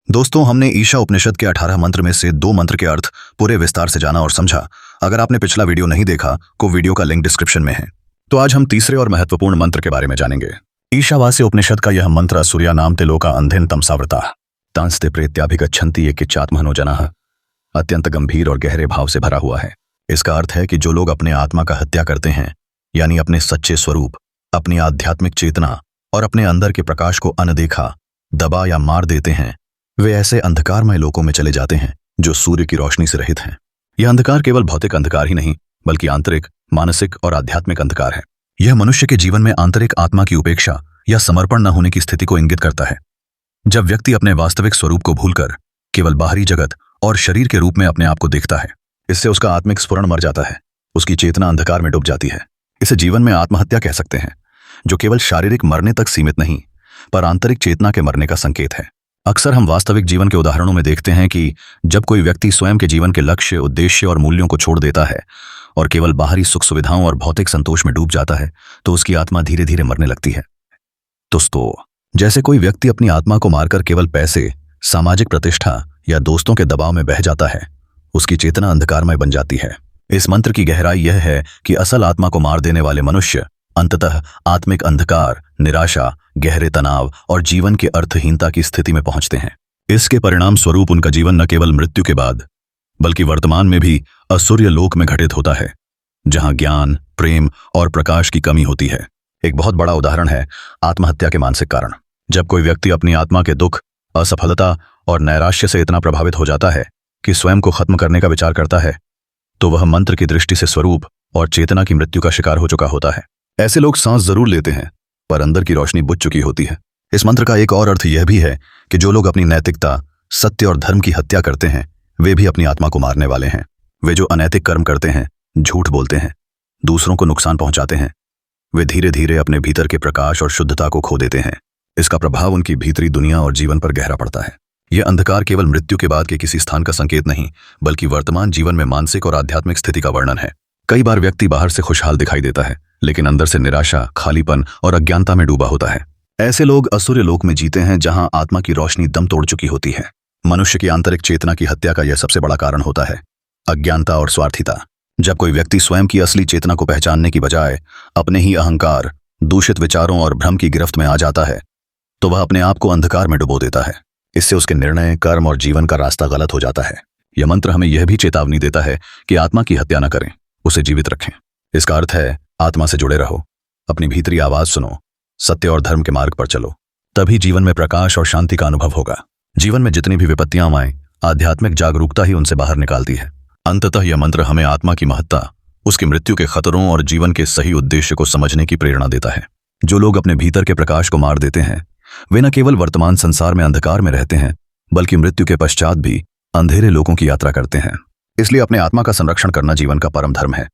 दोस्तों, हमने ईशा उपनिषद के 18 मंत्र में से 2 मंत्र के अर्थ पूरे विस्तार से जाना और समझा। अगर आपने पिछला वीडियो नहीं देखा तो वीडियो का लिंक डिस्क्रिप्शन में है। तो आज हम तीसरे और महत्वपूर्ण मंत्र के बारे में जानेंगे। ईशावास्य उपनिषद का यह मंत्र सूर्या नाम ते लोका अंधेन तमसावृता तांस्ते प्रेत्याभिगच्छन्ति ये किच्चात्मनो जनः अत्यंत गंभीर और गहरे भाव से भरा हुआ है। इसका अर्थ है कि जो लोग अपने आत्मा का हत्या करते हैं, यानी अपने सच्चे स्वरूप, अपनी आध्यात्मिक चेतना और अपने अंदर के प्रकाश को अनदेखा, दबा या मार देते हैं, वे ऐसे अंधकारमय लोकों में चले जाते हैं जो सूर्य की रोशनी से रहित हैं। यह अंधकार केवल भौतिक अंधकार ही नहीं, बल्कि आंतरिक, मानसिक और आध्यात्मिक अंधकार है। यह मनुष्य के जीवन में आंतरिक आत्मा की उपेक्षा या समर्पण न होने की स्थिति को इंगित करता है। जब व्यक्ति अपने वास्तविक स्वरूप को भूलकर केवल बाहरी जगत और शरीर के रूप में अपने आप को देखता है, इससे उसका आत्मिक स्फुरण मर जाता है। उसकी चेतना अंधकार में डूब जाती है। इसे जीवन में आत्महत्या कह सकते हैं, जो केवल शारीरिक मरने तक सीमित नहीं, पर आंतरिक चेतना के मरने का संकेत है। अक्सर हम वास्तविक जीवन के उदाहरणों में देखते हैं कि जब कोई व्यक्ति स्वयं के जीवन के लक्ष्य, उद्देश्य और मूल्यों को छोड़ देता है और केवल बाहरी सुख सुविधाओं और भौतिक संतोष में डूब जाता है, तो उसकी आत्मा धीरे धीरे मरने लगती है। दोस्तों, जैसे कोई व्यक्ति अपनी आत्मा को मारकर केवल पैसे, सामाजिक प्रतिष्ठा या दोस्तों के दबाव में बह जाता है, उसकी चेतना अंधकारमय बन जाती है। इस मंत्र की गहराई यह है कि असल आत्मा को मार देने वाले मनुष्य अंततः आत्मिक अंधकार, निराशा, गहरे तनाव और जीवन की अर्थहीनता की स्थिति में पहुंचते हैं। इसके परिणाम स्वरूप उनका जीवन न केवल मृत्यु के बाद, बल्कि वर्तमान में भी असुर्य लोक में घटित होता है, जहां ज्ञान, प्रेम और प्रकाश की कमी होती है। एक बहुत बड़ा उदाहरण है आत्महत्या के मानसिक कारण। जब कोई व्यक्ति अपनी आत्मा के दुख, असफलता और नैराश्य से इतना प्रभावित हो जाता है कि स्वयं को खत्म करने का विचार करता है, तो वह मंत्र की दृष्टि से स्वरूप और चेतना की मृत्यु का शिकार हो चुका होता है। ऐसे लोग सांस जरूर लेते हैं, पर अंदर की रोशनी बुझ चुकी होती है। इस मंत्र का एक और अर्थ यह भी है कि जो लोग अपनी नैतिकता, सत्य और धर्म की हत्या करते हैं, वे भी अपनी आत्मा को मारने वाले हैं। वे जो अनैतिक कर्म करते हैं, झूठ बोलते हैं, दूसरों को नुकसान पहुंचाते हैं, वे धीरे धीरे अपने भीतर के प्रकाश और शुद्धता को खो देते हैं। इसका प्रभाव उनकी भीतरी दुनिया और जीवन पर गहरा पड़ता है। यह अंधकार केवल मृत्यु के बाद के किसी स्थान का संकेत नहीं, बल्कि वर्तमान जीवन में मानसिक और आध्यात्मिक स्थिति का वर्णन है। कई बार व्यक्ति बाहर से खुशहाल दिखाई देता है, लेकिन अंदर से निराशा, खालीपन और अज्ञानता में डूबा होता है। ऐसे लोग असुर्य लोक में जीते हैं, जहां आत्मा की रोशनी दम तोड़ चुकी होती है। मनुष्य की आंतरिक चेतना की हत्या का यह सबसे बड़ा कारण होता है अज्ञानता और स्वार्थीता। जब कोई व्यक्ति स्वयं की असली चेतना को पहचानने की बजाय अपने ही अहंकार, दूषित विचारों और भ्रम की गिरफ्त में आ जाता है, तो वह अपने आप को अंधकार में डुबो देता है। इससे उसके निर्णय, कर्म और जीवन का रास्ता गलत हो जाता है। यह मंत्र हमें यह भी चेतावनी देता है कि आत्मा की हत्या न करें, उसे जीवित रखें। इसका अर्थ है आत्मा से जुड़े रहो, अपनी भीतरी आवाज सुनो, सत्य और धर्म के मार्ग पर चलो, तभी जीवन में प्रकाश और शांति का अनुभव होगा। जीवन में जितनी भी विपत्तियां आएं, आध्यात्मिक जागरूकता ही उनसे बाहर निकालती है। अंततः यह मंत्र हमें आत्मा की महत्ता, उसकी मृत्यु के खतरों और जीवन के सही उद्देश्य को समझने की प्रेरणा देता है। जो लोग अपने भीतर के प्रकाश को मार देते हैं, वे न केवल वर्तमान संसार में अंधकार में रहते हैं, बल्कि मृत्यु के पश्चात भी अंधेरे लोकों की यात्रा करते हैं। इसलिए अपने आत्मा का संरक्षण करना जीवन का परम धर्म है।